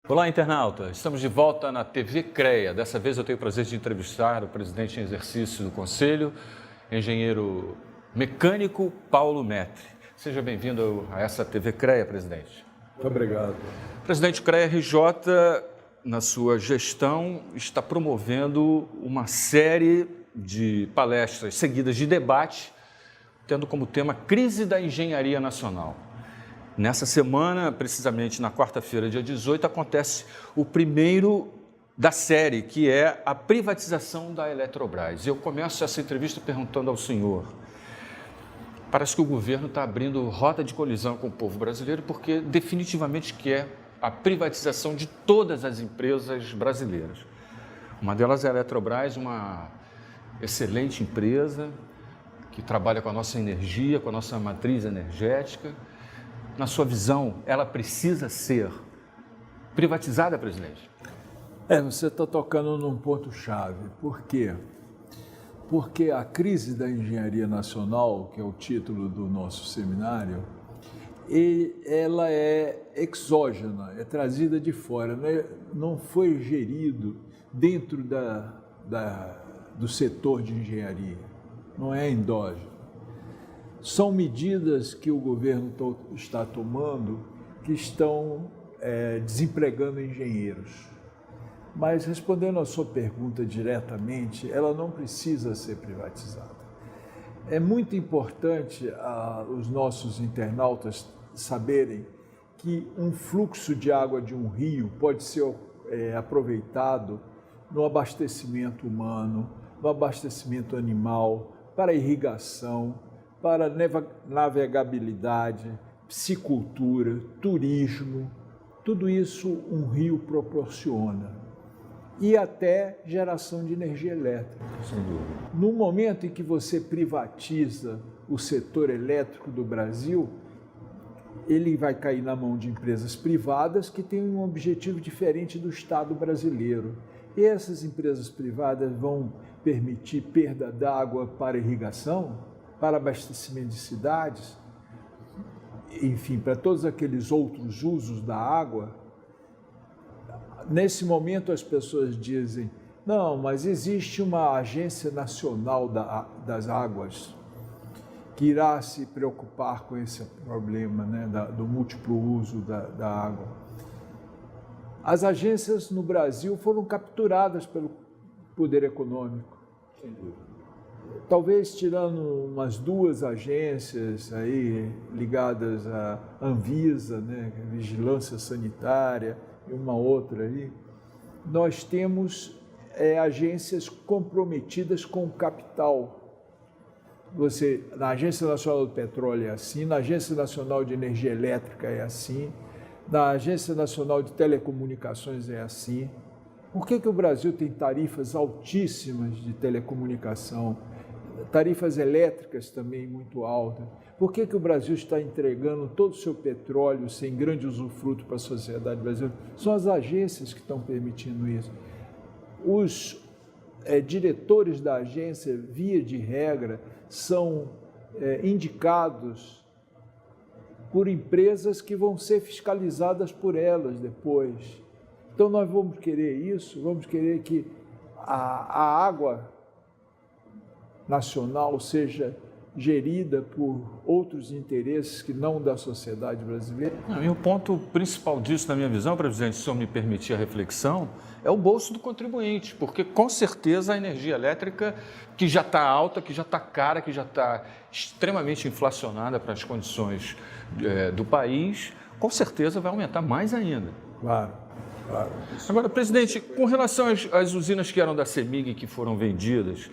Olá, internauta. Estamos de volta na TV CREA. Dessa vez eu tenho o prazer de entrevistar o presidente em exercício do Conselho, engenheiro mecânico Paulo Metri. Seja bem-vindo a essa TV CREA, presidente. Muito obrigado. Presidente, o CREA RJ, na sua gestão, está promovendo uma série de palestras seguidas de debate, tendo como tema Crise da Engenharia Nacional. Nessa semana, precisamente na quarta-feira, dia 18, acontece o primeiro da série, que é a privatização da Eletrobras. Eu começo essa entrevista perguntando ao senhor, parece que o governo está abrindo rota de colisão com o povo brasileiro porque definitivamente quer a privatização de todas as empresas brasileiras. Uma delas é a Eletrobras, uma excelente empresa que trabalha com a nossa energia, com a nossa matriz energética. Na sua visão, ela precisa ser privatizada, presidente? Você está tocando num ponto-chave. Por quê? Porque a crise da engenharia nacional, que é o título do nosso seminário, ela é exógena, é trazida de fora, não foi gerido dentro do setor de engenharia, não é endógeno. São medidas que o governo está tomando que estão desempregando engenheiros. Mas, respondendo à sua pergunta diretamente, ela não precisa ser privatizada. É muito importante os nossos internautas saberem que um fluxo de água de um rio pode ser aproveitado no abastecimento humano, no abastecimento animal, para irrigação, para navegabilidade, piscicultura, turismo, tudo isso um rio proporciona. E até geração de energia elétrica. Sem dúvida. No momento em que você privatiza o setor elétrico do Brasil, ele vai cair na mão de empresas privadas que têm um objetivo diferente do Estado brasileiro. E essas empresas privadas vão permitir perda d'água para irrigação, para abastecimento de cidades, enfim, para todos aqueles outros usos da água. Nesse momento as pessoas dizem, não, mas existe uma agência nacional das águas que irá se preocupar com esse problema, né, do múltiplo uso da água. As agências no Brasil foram capturadas pelo poder econômico. Sem dúvida. Talvez tirando umas duas agências aí ligadas à Anvisa, né, Vigilância Sanitária, e uma outra aí, nós temos agências comprometidas com o capital. Na Agência Nacional do Petróleo é assim, na Agência Nacional de Energia Elétrica é assim, na Agência Nacional de Telecomunicações é assim. Por que o Brasil tem tarifas altíssimas de telecomunicação, tarifas elétricas também muito altas? Por que o Brasil está entregando todo o seu petróleo sem grande usufruto para a sociedade brasileira? São as agências que estão permitindo isso. Os diretores da agência, via de regra, são indicados por empresas que vão ser fiscalizadas por elas depois. Então, nós vamos querer isso, vamos querer que a água nacional seja gerida por outros interesses que não da sociedade brasileira? E o ponto principal disso, na minha visão, presidente, se o senhor me permitir a reflexão, é o bolso do contribuinte, porque com certeza a energia elétrica, que já está alta, que já está cara, que já está extremamente inflacionada para as condições do país, com certeza vai aumentar mais ainda. Claro. Agora, presidente, com relação às usinas que eram da CEMIG que foram vendidas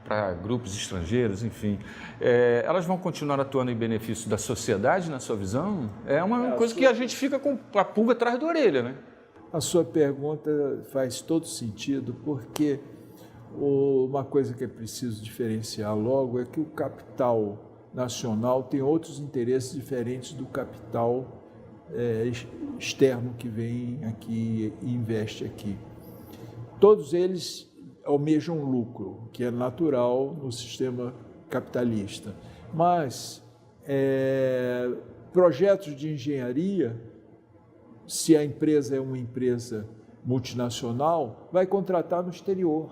para grupos estrangeiros, enfim, elas vão continuar atuando em benefício da sociedade, na sua visão? É uma coisa que a gente fica com a pulga atrás da orelha, né? A sua pergunta faz todo sentido, porque uma coisa que é preciso diferenciar logo é que o capital nacional tem outros interesses diferentes do capital externo que vem aqui e investe aqui. Todos eles almejam lucro, que é natural no sistema capitalista, mas projetos de engenharia se a empresa é uma empresa multinacional, vai contratar no exterior.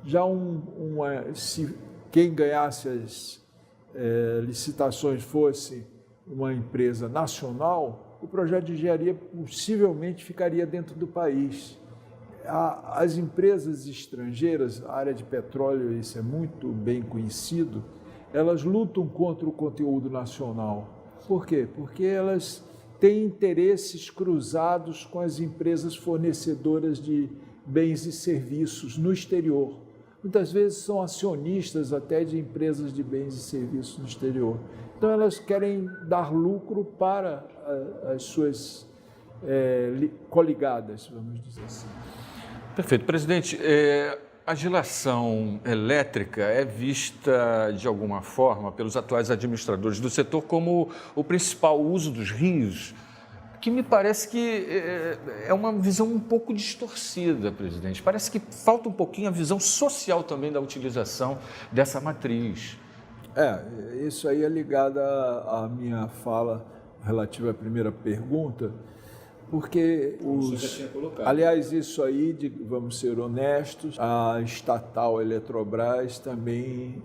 Já se quem ganhasse as licitações fosse uma empresa nacional, o projeto de engenharia possivelmente ficaria dentro do país. As empresas estrangeiras, a área de petróleo, isso é muito bem conhecido, elas lutam contra o conteúdo nacional. Por quê? Porque elas têm interesses cruzados com as empresas fornecedoras de bens e serviços no exterior. Muitas vezes são acionistas até de empresas de bens e serviços no exterior. Então elas querem dar lucro para as suas coligadas, vamos dizer assim. Perfeito. Presidente, a geração elétrica é vista, de alguma forma, pelos atuais administradores do setor como o principal uso dos rios, que me parece que é uma visão um pouco distorcida, presidente. Parece que falta um pouquinho a visão social também da utilização dessa matriz. Isso aí é ligado à minha fala relativa à primeira pergunta, porque aliás, isso aí, vamos ser honestos, a estatal Eletrobras também,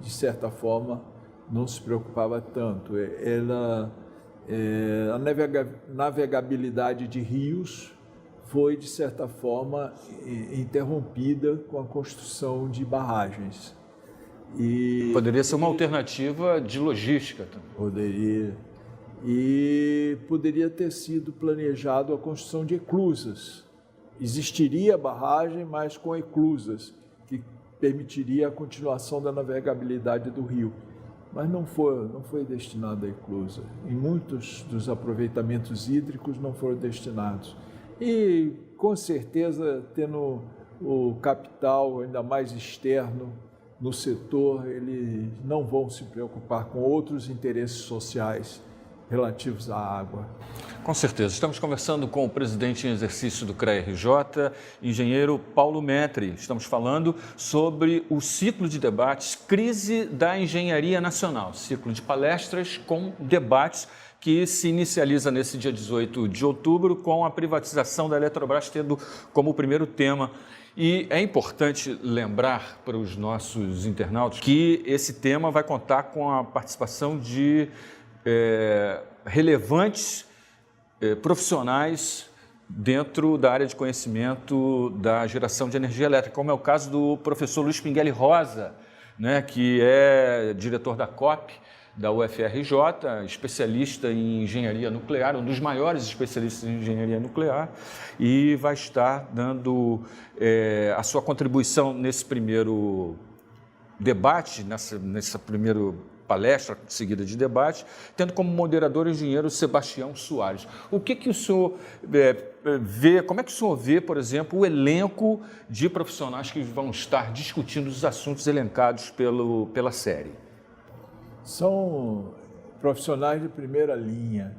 de certa forma, não se preocupava tanto. A navegabilidade de rios foi, de certa forma, interrompida com a construção de barragens. Poderia ser uma alternativa de logística também. Poderia. E poderia ter sido planejado a construção de eclusas. Existiria a barragem, mas com eclusas, que permitiria a continuação da navegabilidade do rio. Mas não foi destinado a eclusa. E muitos dos aproveitamentos hídricos não foram destinados. E, com certeza, tendo o capital ainda mais externo no setor, eles não vão se preocupar com outros interesses sociais relativos à água. Com certeza. Estamos conversando com o presidente em exercício do CREA-RJ, engenheiro Paulo Metri. Estamos falando sobre o ciclo de debates Crise da Engenharia Nacional, ciclo de palestras com debates que se inicializa nesse dia 18 de outubro com a privatização da Eletrobras tendo como primeiro tema. E é importante lembrar para os nossos internautas que esse tema vai contar com a participação de relevantes profissionais dentro da área de conhecimento da geração de energia elétrica, como é o caso do professor Luiz Pinguelli Rosa, né, que é diretor da COP, da UFRJ, especialista em engenharia nuclear, um dos maiores especialistas em engenharia nuclear, e vai estar dando a sua contribuição nesse primeiro debate, nessa primeira palestra seguida de debate, tendo como moderador o engenheiro Sebastião Soares. O que o senhor vê, como é que o senhor vê, por exemplo, o elenco de profissionais que vão estar discutindo os assuntos elencados pela série? São profissionais de primeira linha.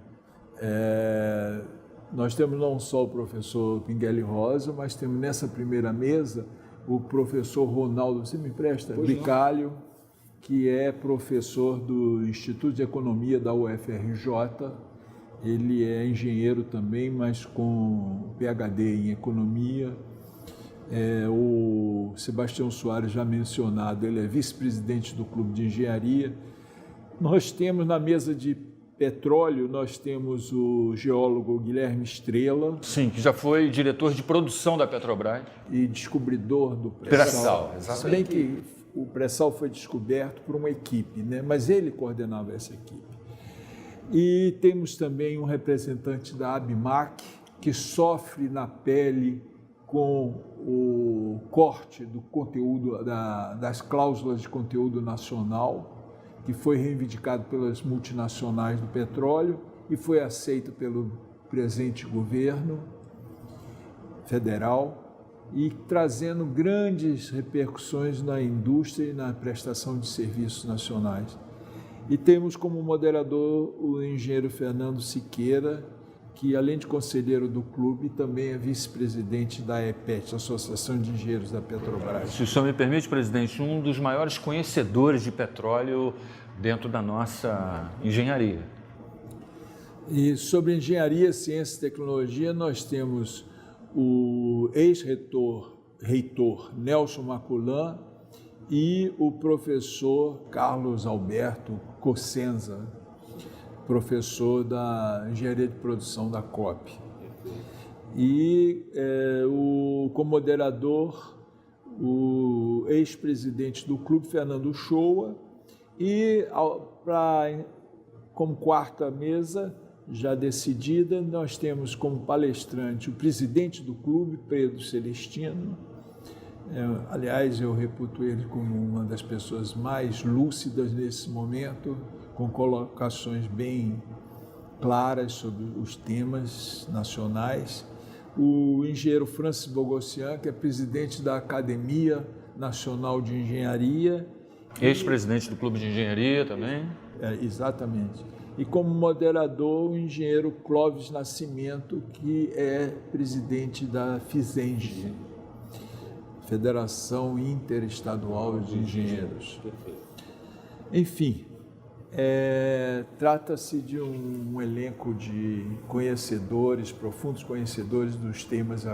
Nós temos não só o professor Pinguelli Rosa, mas temos nessa primeira mesa o professor Ronaldo, você me empresta? Bicalho, que é professor do Instituto de Economia da UFRJ. Ele é engenheiro também, mas com PhD em Economia. O Sebastião Soares, já mencionado, ele é vice-presidente do Clube de Engenharia. Nós temos na mesa de petróleo, nós temos o geólogo Guilherme Estrela. Sim, que já foi diretor de produção da Petrobras. E descobridor do pré-sal. Exatamente. Se bem que o pré-sal foi descoberto por uma equipe, né? Mas ele coordenava essa equipe. E temos também um representante da ABMAC, que sofre na pele com o corte do conteúdo, das cláusulas de conteúdo nacional, que foi reivindicado pelas multinacionais do petróleo e foi aceito pelo presente governo federal, e trazendo grandes repercussões na indústria e na prestação de serviços nacionais. E temos como moderador o engenheiro Fernando Siqueira, que além de conselheiro do clube, também é vice-presidente da EPET, Associação de Engenheiros da Petrobras. Se o senhor me permite, presidente, um dos maiores conhecedores de petróleo dentro da nossa engenharia. E sobre engenharia, ciência e tecnologia, nós temos o ex-reitor Nelson Maculan e o professor Carlos Alberto Cossenza, professor da engenharia de produção da COP. E como moderador, o ex-presidente do clube, Fernando Shoa, e como quarta mesa, já decidida, nós temos como palestrante o presidente do clube, Pedro Celestino. Aliás, eu reputo ele como uma das pessoas mais lúcidas nesse momento, com colocações bem claras sobre os temas nacionais. O engenheiro Francis Bogossian, que é presidente da Academia Nacional de Engenharia. Ex-presidente do Clube de Engenharia também. Exatamente. E como moderador, o engenheiro Clóvis Nascimento, que é presidente da FISENGE, Federação Interestadual de Engenheiros. Enfim, trata-se de um elenco de conhecedores, profundos conhecedores dos temas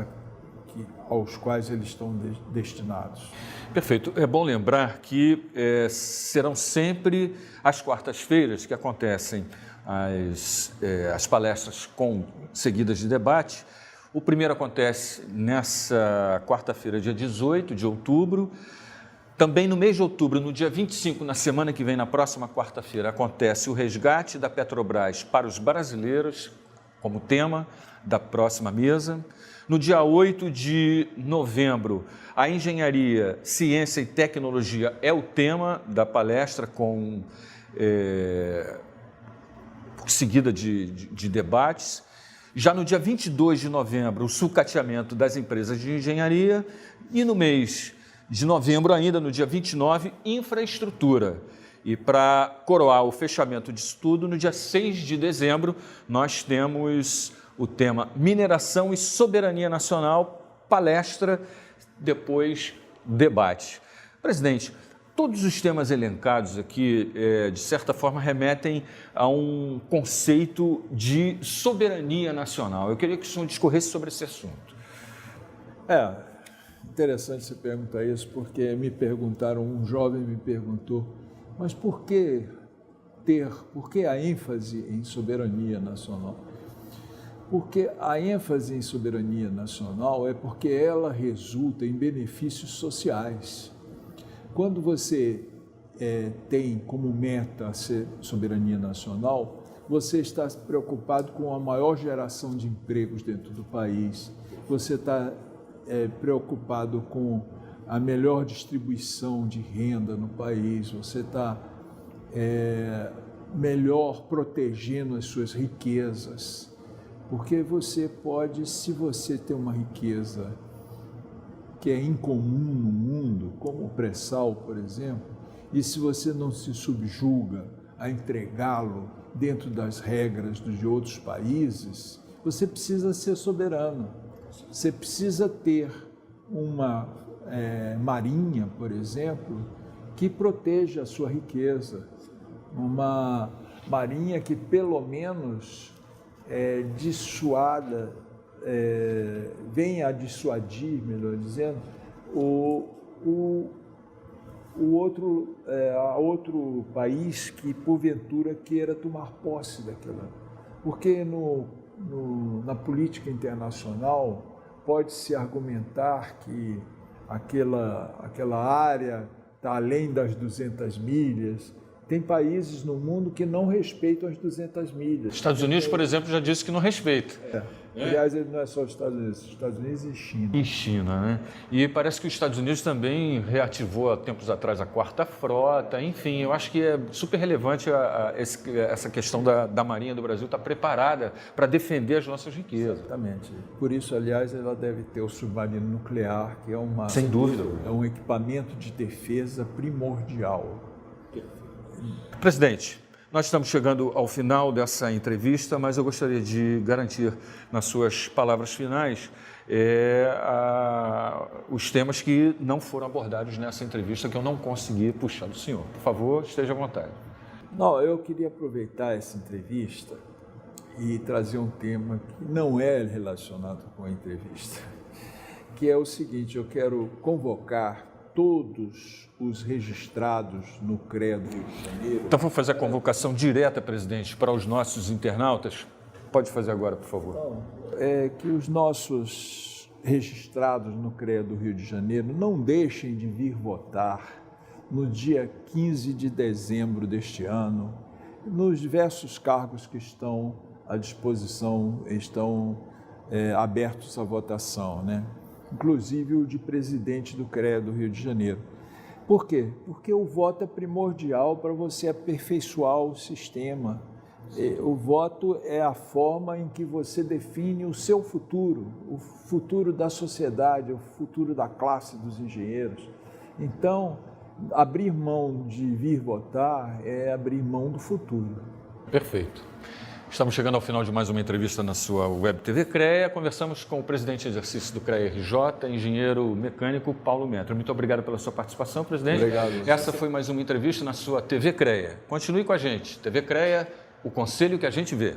aos quais eles estão destinados. Perfeito. É bom lembrar que serão sempre às quartas-feiras que acontecem as palestras seguidas de debate. O primeiro acontece nessa quarta-feira, dia 18 de outubro. Também no mês de outubro, no dia 25, na semana que vem, na próxima quarta-feira, acontece o resgate da Petrobras para os brasileiros, como tema da próxima mesa. No dia 8 de novembro, a engenharia, ciência e tecnologia é o tema da palestra, seguida de debates. Já no dia 22 de novembro, o sucateamento das empresas de engenharia. E no mês de novembro ainda, no dia 29, infraestrutura. E para coroar o fechamento disso tudo, no dia 6 de dezembro, nós temos o tema Mineração e Soberania Nacional, palestra, depois debate. Presidente, todos os temas elencados aqui, de certa forma, remetem a um conceito de soberania nacional. Eu queria que o senhor discorresse sobre esse assunto. Interessante você perguntar isso, porque um jovem me perguntou, mas por que a ênfase em soberania nacional? Porque a ênfase em soberania nacional é porque ela resulta em benefícios sociais. Quando você tem como meta a soberania nacional, você está preocupado com a maior geração de empregos dentro do país, você está preocupado com a melhor distribuição de renda no país, você está melhor protegendo as suas riquezas, porque você pode, se você tem uma riqueza que é incomum no mundo, como o pré-sal, por exemplo, e se você não se subjuga a entregá-lo dentro das regras de outros países, você precisa ser soberano. Você precisa ter uma marinha, por exemplo, que proteja a sua riqueza, uma marinha que pelo menos venha a dissuadir, melhor dizendo, outro país que porventura queira tomar posse daquela. Porque na política internacional pode-se argumentar que aquela área está além das 200 milhas. Tem países no mundo que não respeitam as 200 milhas. Estados Unidos, por exemplo, já disse que não respeita. Aliás, não é só os Estados Unidos e China. E China, né? E parece que os Estados Unidos também reativou há tempos atrás a quarta frota. Enfim, eu acho que é super relevante essa questão da Marinha do Brasil estar preparada para defender as nossas riquezas. Exatamente. Por isso, aliás, ela deve ter o submarino nuclear, que é sem dúvida, é um equipamento de defesa primordial. Presidente, nós estamos chegando ao final dessa entrevista, mas eu gostaria de garantir, nas suas palavras finais, os temas que não foram abordados nessa entrevista, que eu não consegui puxar do senhor. Por favor, esteja à vontade. Não, eu queria aproveitar essa entrevista e trazer um tema que não é relacionado com a entrevista, que é o seguinte: eu quero convocar todos os registrados no CREA do Rio de Janeiro. Então, vou fazer a convocação direta, presidente, para os nossos internautas. Pode fazer agora, por favor. Então, é que os nossos registrados no CREA do Rio de Janeiro não deixem de vir votar no dia 15 de dezembro deste ano, nos diversos cargos que estão à disposição, estão abertos à votação, né? Inclusive o de presidente do CREA do Rio de Janeiro. Por quê? Porque o voto é primordial para você aperfeiçoar o sistema. O voto é a forma em que você define o seu futuro, o futuro da sociedade, o futuro da classe dos engenheiros. Então, abrir mão de vir votar é abrir mão do futuro. Perfeito. Estamos chegando ao final de mais uma entrevista na sua Web TV CREA. Conversamos com o presidente em exercício do CREA-RJ, engenheiro mecânico Paulo Metro. Muito obrigado pela sua participação, presidente. Obrigado. Essa foi mais uma entrevista na sua TV CREA. Continue com a gente. TV CREA, o conselho que a gente vê.